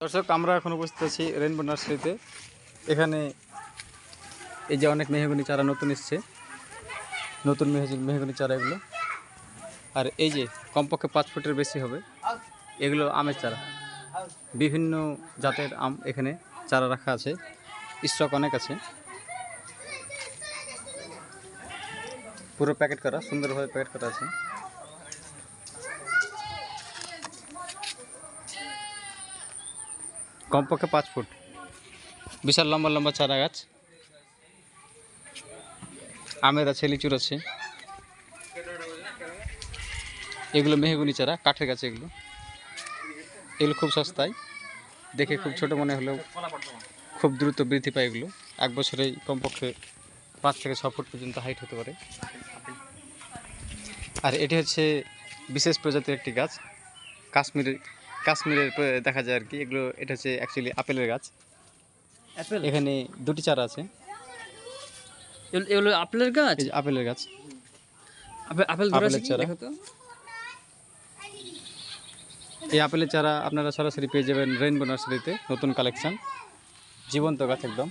দর্শক, আমরা এখন উপস্থিত আছি রেইনবো নার্সারিতে। এখানে এই যে অনেক মেহগনি চারা নতুন এসছে, নতুন মেহগনি চারা এগুলো। আর এই যে কমপক্ষে 5 ফুটের বেশি হবে, এগুলো আমের চারা। বিভিন্ন জাতের আম এখানে চারা রাখা আছে, স্টক অনেক আছে। পুরো প্যাকেট করা, সুন্দরভাবে প্যাকেট করা আছে। কমপক্ষে 5 ফুট, বিশাল লম্বা লম্বা চারা গাছ। আমের আছে, লিচুর আছে। এগুলো মেহগনি চারা, কাঠের গাছ। এগুলো খুব সস্তায়, দেখে খুব ছোট মনে হলেও খুব দ্রুত বৃদ্ধি পায় এগুলো। 1 বছরেই কমপক্ষে 5 থেকে 6 ফুট পর্যন্ত হাইট হতে পারে। আর এটি হচ্ছে বিশেষ প্রজাতির একটি গাছ, কাশ্মীরের দেখা যায় আর কি এগুলো। এটা হচ্ছে অ্যাকচুয়ালি আপেলের গাছ। এখানে 2টি চারা আছে। এগুলো আপেলের গাছ? আপেলের গাছ, আপেলের চারা। এই আপেলের চারা আপনারা সরাসরি পেয়ে যাবেন রেইনবো নার্সারিতে। নতুন কালেকশন, জীবন্ত গাছ একদম।